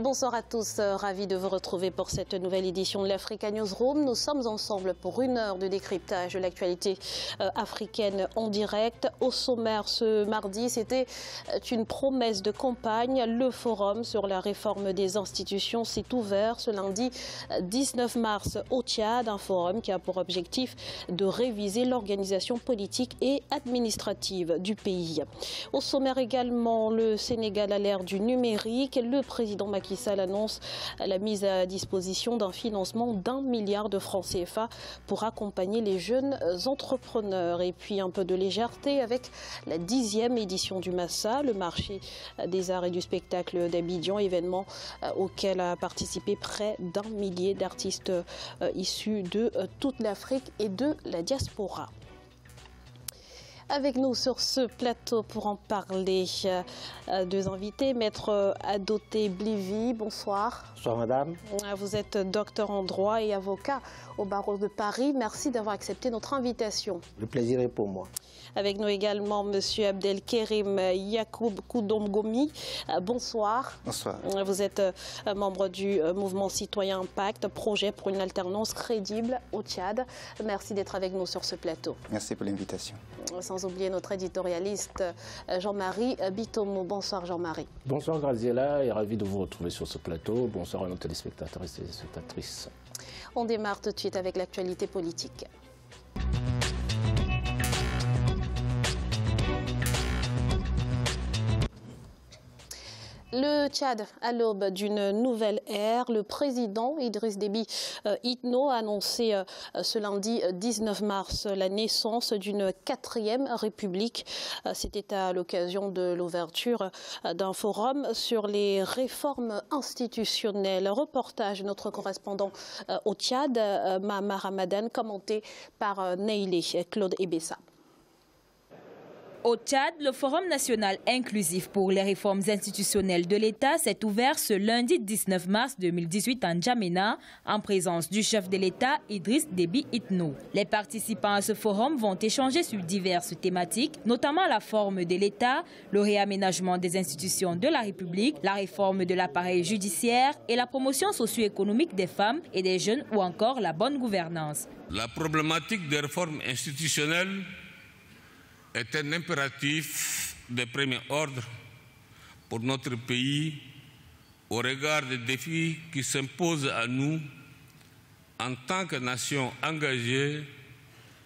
Bonsoir à tous, ravi de vous retrouver pour cette nouvelle édition de l'Africa Newsroom. Nous sommes ensemble pour une heure de décryptage de l'actualité africaine en direct. Au sommaire ce mardi, c'était une promesse de campagne. Le forum sur la réforme des institutions s'est ouvert ce lundi 19 mars au Tchad, un forum qui a pour objectif de réviser l'organisation politique et administrative du pays. Au sommaire également, le Sénégal à l'ère du numérique. Le président Macky Sall annonce la mise à disposition d'un financement d'1 milliard de francs CFA pour accompagner les jeunes entrepreneurs. Et puis un peu de légèreté avec la 10e édition du Massa, le marché des arts et du spectacle d'Abidjan, événement auquel a participé près d'1 millier d'artistes issus de toute l'Afrique et de la diaspora. Avec nous sur ce plateau pour en parler, deux invités. Maître Adoté Blivi, bonsoir. Bonsoir madame. Vous êtes docteur en droit et avocat au barreau de Paris. Merci d'avoir accepté notre invitation. Le plaisir est pour moi. Avec nous également monsieur Abdelkerim Yacoub Koudomgomi. Bonsoir. Bonsoir. Vous êtes membre du mouvement citoyen Impact, projet pour une alternance crédible au Tchad. Merci d'être avec nous sur ce plateau. Merci pour l'invitation. Sans oublier notre éditorialiste Jean-Marie Bitomo. Bonsoir Jean-Marie. Bonsoir Graziella et ravi de vous retrouver sur ce plateau. Bonsoir à nos téléspectateurs et téléspectatrices. On démarre tout de suite avec l'actualité politique. Le Tchad, à l'aube d'une nouvelle ère, le président Idriss Déby Itno a annoncé ce lundi 19 mars la naissance d'une 4e république. C'était à l'occasion de l'ouverture d'un forum sur les réformes institutionnelles. Reportage de notre correspondant au Tchad, Mahama Ramadan, commenté par Neilé Claude Ebessa. Au Tchad, le Forum national inclusif pour les réformes institutionnelles de l'État s'est ouvert ce lundi 19 mars 2018 en N'Djamena, en présence du chef de l'État Idriss Déby Itno. Les participants à ce forum vont échanger sur diverses thématiques, notamment la forme de l'État, le réaménagement des institutions de la République, la réforme de l'appareil judiciaire et la promotion socio-économique des femmes et des jeunes ou encore la bonne gouvernance. La problématique des réformes institutionnelles est un impératif de premier ordre pour notre pays au regard des défis qui s'imposent à nous en tant que nation engagée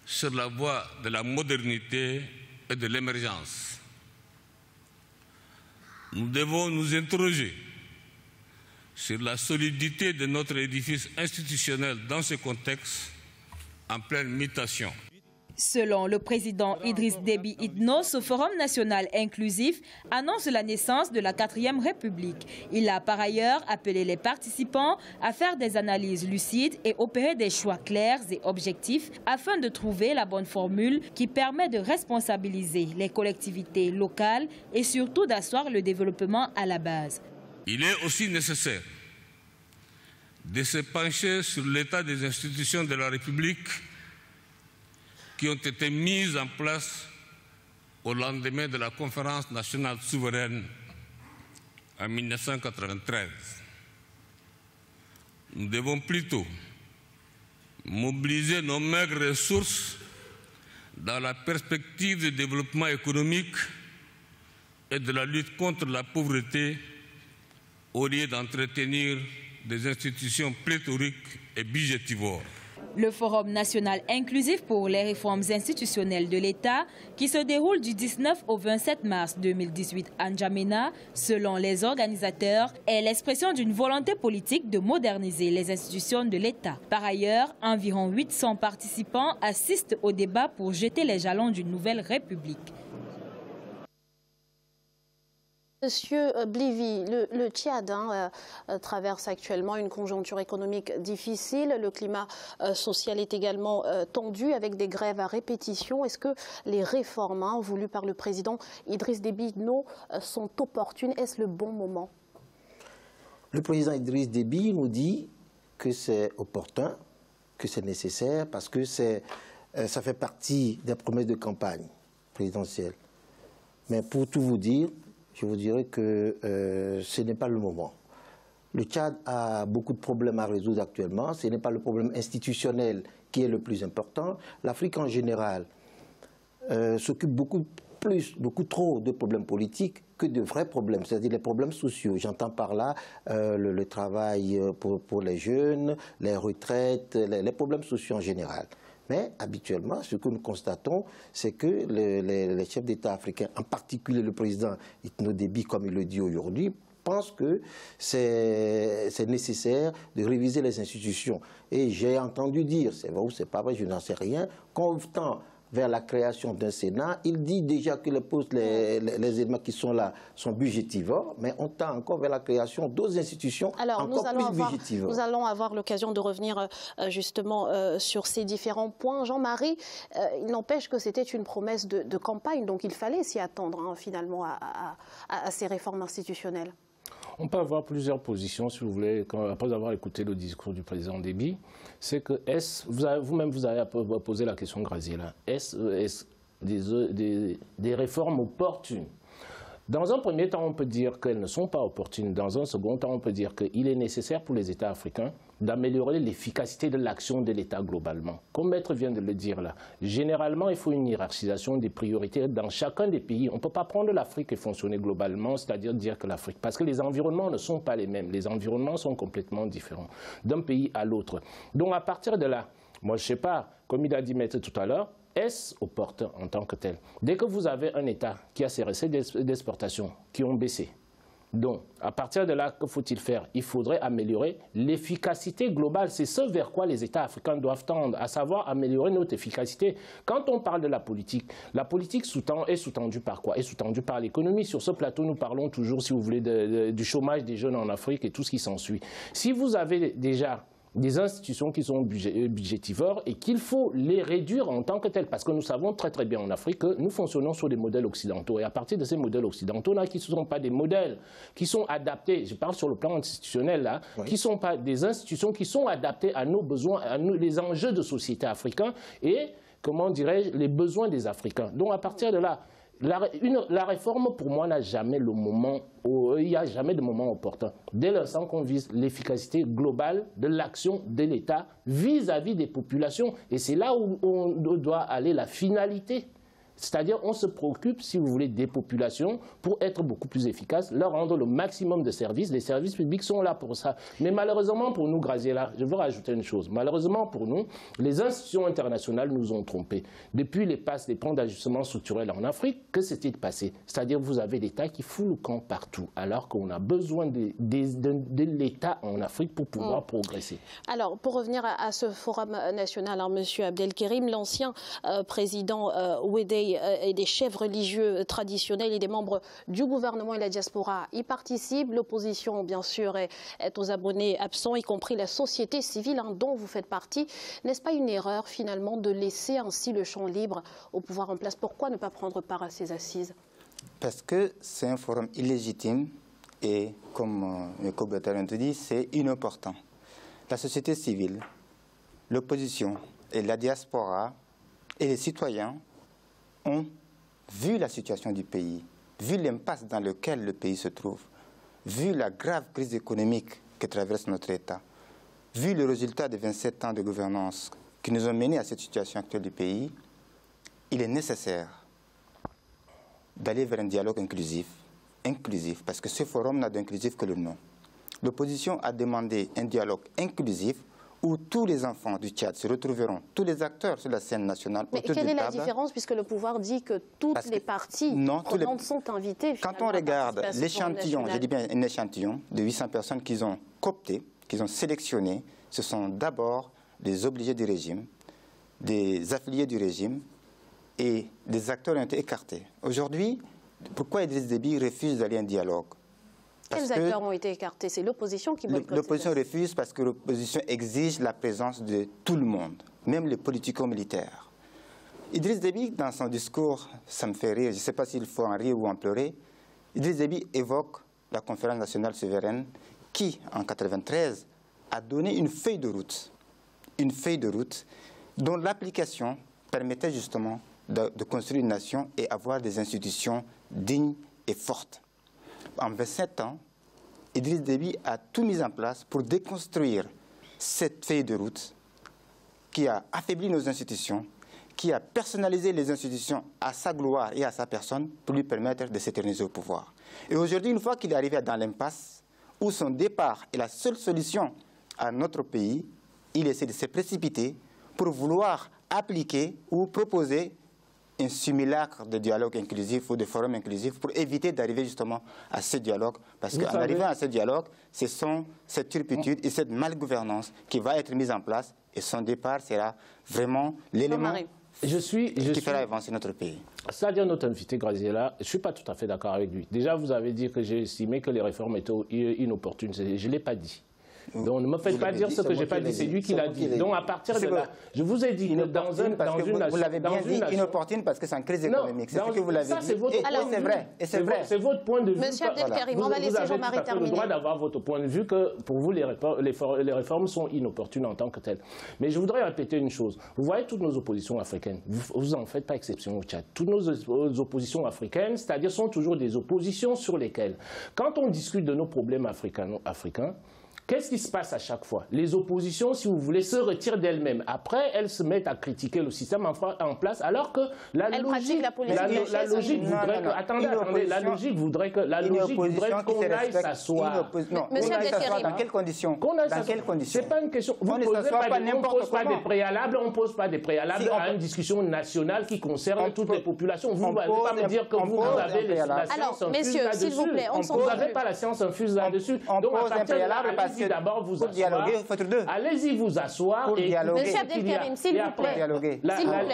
sur la voie de la modernité et de l'émergence. Nous devons nous interroger sur la solidité de notre édifice institutionnel dans ce contexte en pleine mutation. Selon le président Idriss Déby Itno, ce Forum national inclusif annonce la naissance de la 4e République. Il a par ailleurs appelé les participants à faire des analyses lucides et opérer des choix clairs et objectifs afin de trouver la bonne formule qui permet de responsabiliser les collectivités locales et surtout d'asseoir le développement à la base. Il est aussi nécessaire de se pencher sur l'état des institutions de la République qui ont été mises en place au lendemain de la conférence nationale souveraine en 1993. Nous devons plutôt mobiliser nos maigres ressources dans la perspective du développement économique et de la lutte contre la pauvreté au lieu d'entretenir des institutions pléthoriques et budgétivores. Le Forum national inclusif pour les réformes institutionnelles de l'État, qui se déroule du 19 au 27 mars 2018 à N'Djamena, selon les organisateurs, est l'expression d'une volonté politique de moderniser les institutions de l'État. Par ailleurs, environ 800 participants assistent au débat pour jeter les jalons d'une nouvelle république. Monsieur Blivi, le Tchad traverse actuellement une conjoncture économique difficile. Le climat social est également tendu avec des grèves à répétition. Est-ce que les réformes voulues par le président Idriss Déby Itno sont opportunes? Est-ce le bon moment? Le président Idriss Déby nous dit que c'est opportun, que c'est nécessaire, parce que ça fait partie des promesses de campagne présidentielle. Mais pour tout vous dire, je vous dirais que ce n'est pas le moment. Le Tchad a beaucoup de problèmes à résoudre actuellement. Ce n'est pas le problème institutionnel qui est le plus important. L'Afrique en général s'occupe beaucoup trop de problèmes politiques que de vrais problèmes, c'est-à-dire les problèmes sociaux. J'entends par là le travail pour les jeunes, les retraites, les problèmes sociaux en général. Mais habituellement, ce que nous constatons, c'est que les chefs d'État africains, en particulier le président Itno Déby, comme il le dit aujourd'hui, pensent que c'est nécessaire de réviser les institutions. Et j'ai entendu dire, c'est vrai ou c'est pas vrai, je n'en sais rien, qu'on tend vers la création d'un Sénat. Il dit déjà que les postes, les éléments qui sont là sont budgétivores, mais on tend encore vers la création d'autres institutions encore plus budgétivores. Nous allons avoir l'occasion de revenir justement sur ces différents points. Jean-Marie, il n'empêche que c'était une promesse de campagne, donc il fallait s'y attendre hein, finalement à ces réformes institutionnelles. On peut avoir plusieurs positions, si vous voulez, après avoir écouté le discours du président Déby. C'est que, vous-même, vous avez posé la question, Graziella, est-ce des réformes opportunes? Dans un premier temps, on peut dire qu'elles ne sont pas opportunes. Dans un second temps, on peut dire qu'il est nécessaire pour les États africains d'améliorer l'efficacité de l'action de l'État globalement. Comme Maître vient de le dire là, généralement, il faut une hiérarchisation des priorités dans chacun des pays. On ne peut pas prendre l'Afrique et fonctionner globalement, c'est-à-dire dire que l'Afrique, parce que les environnements ne sont pas les mêmes. Les environnements sont complètement différents d'un pays à l'autre. Donc à partir de là, moi je ne sais pas, comme il a dit Maître tout à l'heure, est-ce opportun en tant que tel? Dès que vous avez un État qui a ses recettes d'exportation qui ont baissé, donc à partir de là, que faut-il faire? Il faudrait améliorer l'efficacité globale. C'est ce vers quoi les États africains doivent tendre, à savoir améliorer notre efficacité. Quand on parle de la politique est sous-tendue par quoi? Est sous-tendue par l'économie. Sur ce plateau, nous parlons toujours, si vous voulez, du chômage des jeunes en Afrique et tout ce qui s'ensuit. Si vous avez déjà des institutions qui sont budgétivores et qu'il faut les réduire en tant que telles. Parce que nous savons très très bien en Afrique que nous fonctionnons sur des modèles occidentaux. Et à partir de ces modèles occidentaux-là, qui ne sont pas des modèles qui sont adaptés, je parle sur le plan institutionnel là, oui, qui ne sont pas des institutions qui sont adaptées à nos besoins, à les enjeux de société africains et, comment dirais-je, les besoins des Africains. Donc à partir de là, la réforme, pour moi, n'a jamais le moment, il n'y a jamais de moment opportun. Dès l'instant qu'on vise l'efficacité globale de l'action de l'État vis-à-vis des populations. Et c'est là où on doit aller la finalité. C'est-à-dire on se préoccupe, si vous voulez, des populations pour être beaucoup plus efficace, leur rendre le maximum de services. Les services publics sont là pour ça. Mais malheureusement pour nous, Graziella, je veux rajouter une chose. Malheureusement pour nous, les institutions internationales nous ont trompés. Depuis les plans d'ajustement structurel en Afrique, que s'est-il passé? C'est-à-dire vous avez l'État qui fout le camp partout, alors qu'on a besoin de l'État en Afrique pour pouvoir progresser. Alors, pour revenir à ce forum national, hein, M. Abdelkerim, l'ancien président Ouédé et des chefs religieux traditionnels et des membres du gouvernement et la diaspora y participent. L'opposition, bien sûr, est aux abonnés absents, y compris la société civile hein, dont vous faites partie. N'est-ce pas une erreur, finalement, de laisser ainsi le champ libre au pouvoir en place? Pourquoi ne pas prendre part à ces assises? Parce que c'est un forum illégitime et, comme mes co-bétards ont dit, c'est inopportun. La société civile, l'opposition et la diaspora et les citoyens ont vu la situation du pays, vu l'impasse dans laquelle le pays se trouve, vu la grave crise économique que traverse notre État, vu le résultat de 27 ans de gouvernance qui nous ont menés à cette situation actuelle du pays, il est nécessaire d'aller vers un dialogue inclusif, parce que ce forum n'a d'inclusif que le nom. L'opposition a demandé un dialogue inclusif où tous les enfants du Tchad se retrouveront, tous les acteurs sur la scène nationale. Mais quelle est la différence, puisque le pouvoir dit que toutes les parties prenantes sont invitées? Quand on regarde l'échantillon, je dis bien un échantillon de 800 personnes qu'ils ont cooptées, qu'ils ont sélectionnées, ce sont d'abord des obligés du régime, des affiliés du régime et des acteurs ont été écartés. Aujourd'hui, pourquoi Idriss Déby refuse d'aller à un dialogue? Quels acteurs ont été écartés? C'est l'opposition qui boycotte. L'opposition refuse parce que l'opposition exige la présence de tout le monde, même les politico-militaires. Idriss Déby, dans son discours, ça me fait rire, je ne sais pas s'il faut en rire ou en pleurer, Idriss Déby évoque la conférence nationale souveraine qui, en 1993, a donné une feuille de route dont l'application permettait justement de construire une nation et avoir des institutions dignes et fortes. En 27 ans, Idriss Déby a tout mis en place pour déconstruire cette feuille de route qui a affaibli nos institutions, qui a personnalisé les institutions à sa gloire et à sa personne pour lui permettre de s'éterniser au pouvoir. Et aujourd'hui, une fois qu'il est arrivé dans l'impasse, où son départ est la seule solution à notre pays, il essaie de se précipiter pour vouloir appliquer ou proposer un simulacre de dialogue inclusif ou de forum inclusif pour éviter d'arriver justement à ce dialogue. Parce qu'en arrivant à ce dialogue, ce sont cette turpitude et cette malgouvernance qui va être mise en place et son départ sera vraiment l'élément qui fera avancer notre pays. C'est-à-dire notre invité Graziella, je ne suis pas tout à fait d'accord avec lui. Déjà, vous avez dit que j'ai estimé que les réformes étaient inopportunes. Je ne l'ai pas dit. Donc ne me faites pas dire ce que je n'ai pas dit, c'est lui qui l'a dit. Donc à partir de là, je vous ai dit que dans une nation... Vous l'avez bien dit, inopportune parce que c'est en crise économique. C'est ce que vous l'avez dit. Et c'est vrai. C'est votre point de vue. Monsieur Abdelkarim, on va laisser Jean-Marie terminer. Vous avez le droit d'avoir votre point de vue que pour vous, les réformes sont inopportunes en tant que telles. Mais je voudrais répéter une chose. Vous voyez toutes nos oppositions africaines. Vous n'en faites pas exception au Tchad. Toutes nos oppositions africaines, c'est-à-dire sont toujours des oppositions sur lesquelles, quand on discute de nos problèmes africains, qu'est-ce qui se passe à chaque fois? Les oppositions, si vous voulez, se retirent d'elles-mêmes. Après, elles se mettent à critiquer le système en place, alors que la logique voudrait que... Attendez, la logique voudrait qu'on aille s'asseoir. Monsieur Abdelkarim. Dans quelles conditions? C'est pas une question... On ne pose pas des préalables, à une discussion nationale qui concerne toutes les populations. Vous ne pouvez pas me dire que vous avez la science infuse là-dessus. Messieurs, s'il vous plaît, on s'en fout. Vous n'avez pas la science infuse là-dessus. Donc, à partir de là, d'abord vous asseoir. Allez-y vous asseoir. Monsieur Abdelkarim, s'il vous plaît.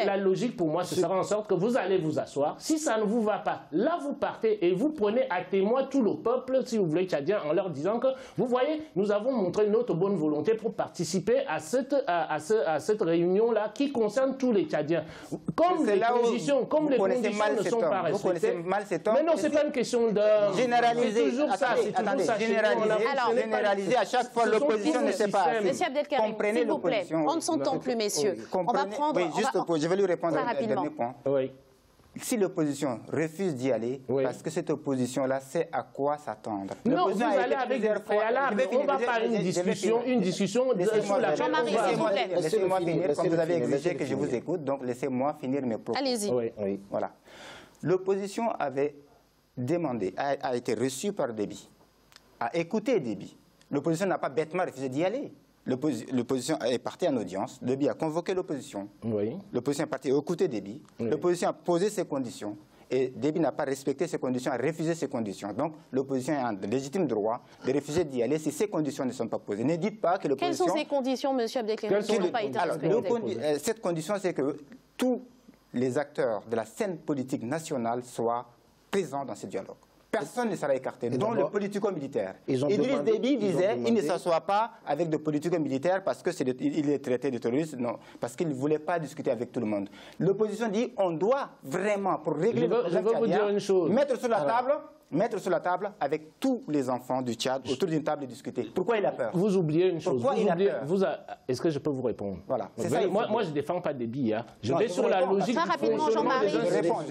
La logique pour moi, ce sera en sorte que vous allez vous asseoir. Si ça ne vous va pas, là vous partez et vous prenez à témoin tout le peuple, si vous voulez, tchadien, en leur disant que, vous voyez, nous avons montré notre bonne volonté pour participer à cette réunion-là qui concerne tous les Tchadiens. Comme les conditions ne sont pas respectées. Mais non, ce n'est pas une question de... Généraliser. C'est toujours ça. Généraliser à chaque fois l'opposition ne sait pas. Monsieur Abdelkarim, s'il vous plaît, on ne s'entend plus, messieurs. On va prendre... Oui, juste je vais lui répondre à un dernier point. Oui. Si l'opposition refuse d'y aller, parce que cette opposition-là sait à quoi s'attendre. Non, vous allez avec des préalables. On ne va pas une discussion sur la Jean-Marie, s'il vous plaît. Laissez-moi finir, comme vous avez exigé que je vous écoute, donc laissez-moi finir mes propos. Allez-y. Oui, voilà. L'opposition avait demandé, a été reçue par Déby, a écouté Déby. L'opposition n'a pas bêtement refusé d'y aller. L'opposition est partie en audience. Déby a convoqué l'opposition. Oui. L'opposition est partie écouter Déby. Oui. L'opposition a posé ses conditions. Et Déby n'a pas respecté ces conditions, a refusé ces conditions. Donc l'opposition a un légitime droit de refuser d'y aller si ces conditions ne sont pas posées. Ne dites pas que l'opposition... Quelles sont ces conditions, monsieur Abdelkarim, qui n'ont pas été respectées? Cette condition, c'est que tous les acteurs de la scène politique nationale soient présents dans ce dialogue. Personne ne sera écarté, dont le politico-militaire. Idriss Déby disait qu'il ne s'assoit pas avec des politico-militaires parce qu'il est traité de terroriste, non, parce qu'il ne voulait pas discuter avec tout le monde. L'opposition dit on doit vraiment, pour régler le problème tchadien, mettre sur la table avec tous les enfants du Tchad autour d'une table et discuter. Pourquoi il a peur? Vous oubliez une chose. Pourquoi il a peur? Est-ce que je peux vous répondre? Voilà. Moi, je ne défends pas Déby. Hein. Je vais sur la logique. Très rapidement, Jean-Marie. Je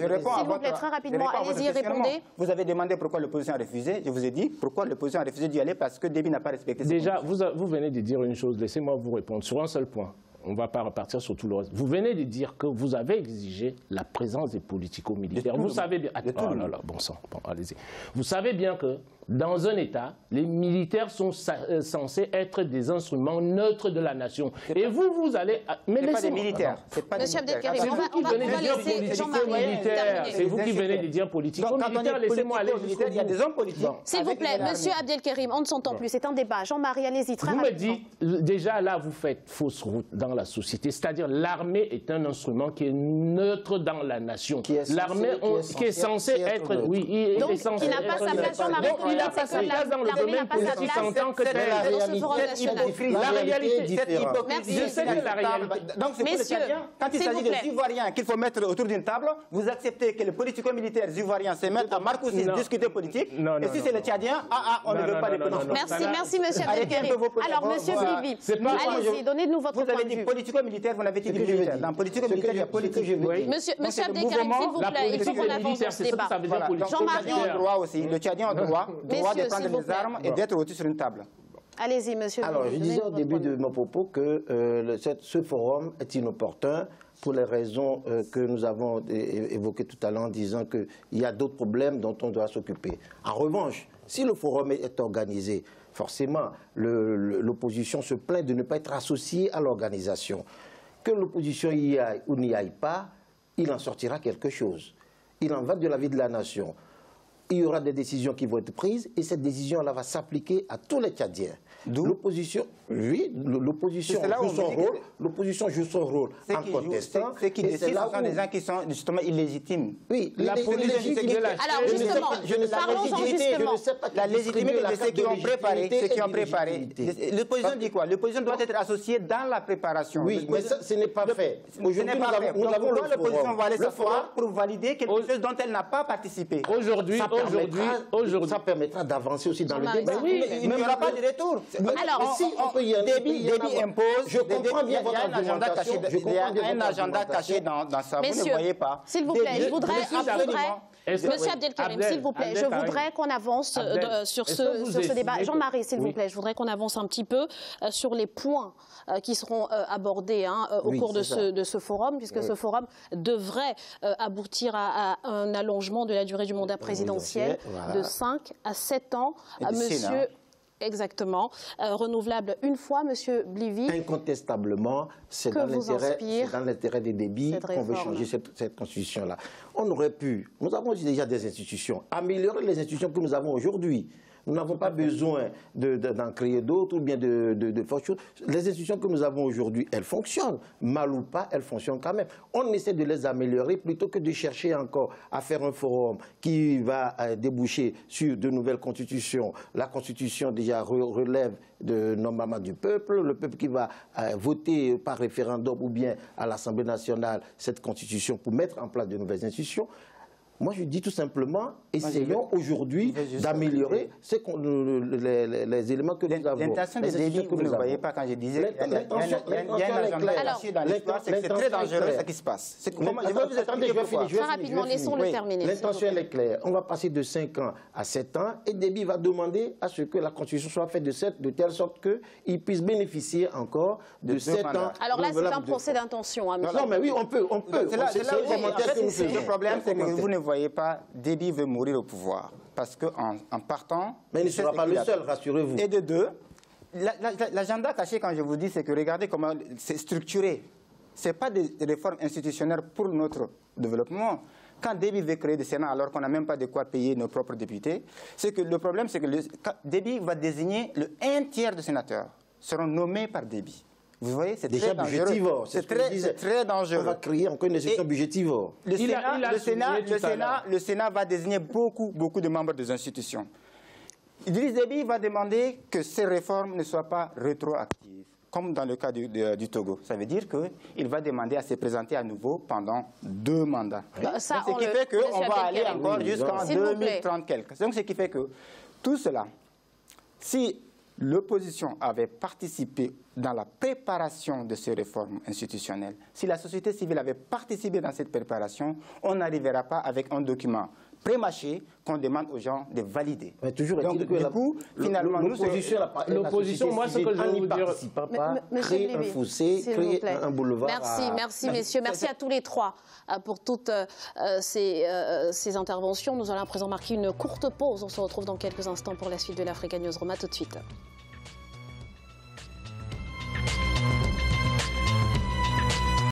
réponds s'il vous plaît, très rapidement. Allez-y, répondez. Vous avez demandé pourquoi l'opposition a refusé. Je vous ai dit pourquoi l'opposition a refusé d'y aller parce que Déby n'a pas respecté ses conditions. Déjà, vous venez de dire une chose. Laissez-moi vous répondre sur un seul point. On ne va pas repartir sur tout le reste. Vous venez de dire que vous avez exigé la présence des politico-militaires. Vous savez bien... Oh là là, bon sang, bon, allez-y. Vous savez bien que dans un État, les militaires sont censés être des instruments neutres de la nation. Et vous allez... Mais ce n'est pas des militaires. Monsieur Abdelkarim, on va laisser Jean-Marie terminer. C'est vous qui venez de dire politico-militaires. Laissez-moi aller jusqu'au bout. Il y a des hommes politiques. S'il vous plaît, monsieur Abdelkarim, on ne s'entend plus. C'est un débat. Jean-Marie, allez-y, très rapidement. Vous me dites, déjà là, vous faites fausse route dans la société. C'est-à-dire l'armée est un instrument qui est neutre dans la nation. L'armée qui est censée être... Oui, il est censé être... Donc, qui n'a pas sa place, Jean-Marie. Il n'a pas sa place dans le domaine politique en tant que tel. La réalité, cette hypocrisie. Je sais que la réalité... Donc, c'est pour le Tchadien, quand il s'agit des Ivoiriens qu'il faut mettre autour d'une table, vous acceptez que les politico-militaires ivoiriens se mettent à Marcoussis discuter politique. Et si c'est le Tchadien, on ne veut pas les politiques. Merci, monsieur Abdelkarim. Alors, monsieur Bibi, allez-y, donnez-nous votre point de vue. Vous avez dit politico-militaire, vous n'avez dit militaire. Dans politico-militaire, il y a politique. Monsieur Abdelkarim, s'il vous plaît, il faut qu'on avance dans ce débat. Jean-Marie, le Tchadien a droit aussi. Le Tchadien a droit droit de prendre les armes et d'être au-dessus sur une table. Allez-y, monsieur. Alors, je disais au début de mon propos que ce forum est inopportun pour les raisons que nous avons évoquées tout à l'heure en disant qu'il y a d'autres problèmes dont on doit s'occuper. En revanche, si le forum est organisé, forcément, l'opposition se plaint de ne pas être associée à l'organisation. Que l'opposition y aille ou n'y aille pas, il en sortira quelque chose. Il en va de la vie de la nation. Il y aura des décisions qui vont être prises et cette décision-là va s'appliquer à tous les Tchadiens. L'opposition, oui, l'opposition joue son rôle. L'opposition joue son rôle en contestant. Ceux qui décident, ce sont des gens qui sont justement illégitimes. Oui, la légitimité. Alors justement, parlons-en justement. La légitimité de ceux qui ont préparé. L'opposition dit quoi? L'opposition doit être associée dans la préparation. Oui, mais ça, ce n'est pas fait. Aujourd'hui, nous avons l'opposition va aller s'asseoir pour valider quelque chose dont elle n'a pas participé. Aujourd'hui, ça permettra d'avancer aussi dans le débat. Oui, il n'y aura pas de retour. Alors, si Déby impose, je comprends bien votre argumentation. Il y a un agenda caché dans ça, vous ne voyez pas. S'il vous plaît, je voudrais, Monsieur Abdelkarim, s'il vous plaît, je voudrais qu'on avance sur ce débat. Jean-Marie, s'il vous plaît, je voudrais qu'on avance un petit peu sur les points qui seront abordés au cours de ce forum, puisque ce forum devrait aboutir à un allongement de la durée du mandat présidentiel de 5 à 7 ans. Monsieur... Exactement. Renouvelable une fois, Monsieur Blivy. Incontestablement, c'est dans l'intérêt des Déby qu'on veut changer cette constitution-là. On aurait pu, nous avons déjà des institutions, améliorer les institutions que nous avons aujourd'hui. Nous n'avons pas besoin d'en créer d'autres ou bien de fortes choses. Les institutions que nous avons aujourd'hui, elles fonctionnent. Mal ou pas, elles fonctionnent quand même. On essaie de les améliorer plutôt que de chercher encore à faire un forum qui va déboucher sur de nouvelles constitutions. La constitution déjà relève normalement du peuple. Le peuple qui va voter par référendum ou bien à l'Assemblée nationale cette constitution pour mettre en place de nouvelles institutions. Moi, je dis tout simplement, essayons aujourd'hui d'améliorer les éléments que nous avons. L'intention des Déby, vous ne voyez pas quand je disais il y a un agenda caché dans l'histoire, c'est que c'est très dangereux ce qui se passe. Je vais vous expliquer pourquoi. Très rapidement, laissons-le terminer. L'intention, elle est claire. On va passer de 5 ans à 7 ans et Déby va demander à ce que la Constitution soit faite de telle sorte qu'il puisse bénéficier encore de 7 ans. Alors là, c'est un procès d'intention. Non, mais oui, on peut. Le problème, c'est que vous ne voyez pas, Déby veut mourir au pouvoir. Parce qu'en partant... Mais il ne sera pas le seul, rassurez-vous. Et de deux, l'agenda caché, quand je vous dis, c'est que regardez comment c'est structuré. Ce n'est pas des réformes institutionnelles pour notre développement. Quand Déby veut créer des Sénats alors qu'on n'a même pas de quoi payer nos propres députés, le problème, c'est que Déby va désigner un tiers de sénateurs seront nommés par Déby. Vous voyez, c'est très dangereux. C'est très dangereux. On va créer encore une institution budgétivore. Le Sénat va désigner beaucoup de membres des institutions. Idriss Déby va demander que ces réformes ne soient pas rétroactives, comme dans le cas du Togo. Ça veut dire qu'il va demander à se présenter à nouveau pendant 2 mandats. Ce qui fait qu'on va aller encore jusqu'en 2030 quelques. Donc ce qui fait que tout cela, si l'opposition avait participé dans la préparation de ces réformes institutionnelles, si la société civile avait participé dans cette préparation, on n'arrivera pas avec un document pré-mâché qu'on demande aux gens de valider. Mais toujours donc, du coup, finalement, l'opposition, moi, ce que je veux vous dire... Créer un fossé, créer un boulevard... Merci, messieurs. Merci à tous les trois pour toutes ces interventions. Nous allons à présent marquer une courte pause. On se retrouve dans quelques instants pour la suite de l'Africa News Room. À tout de suite.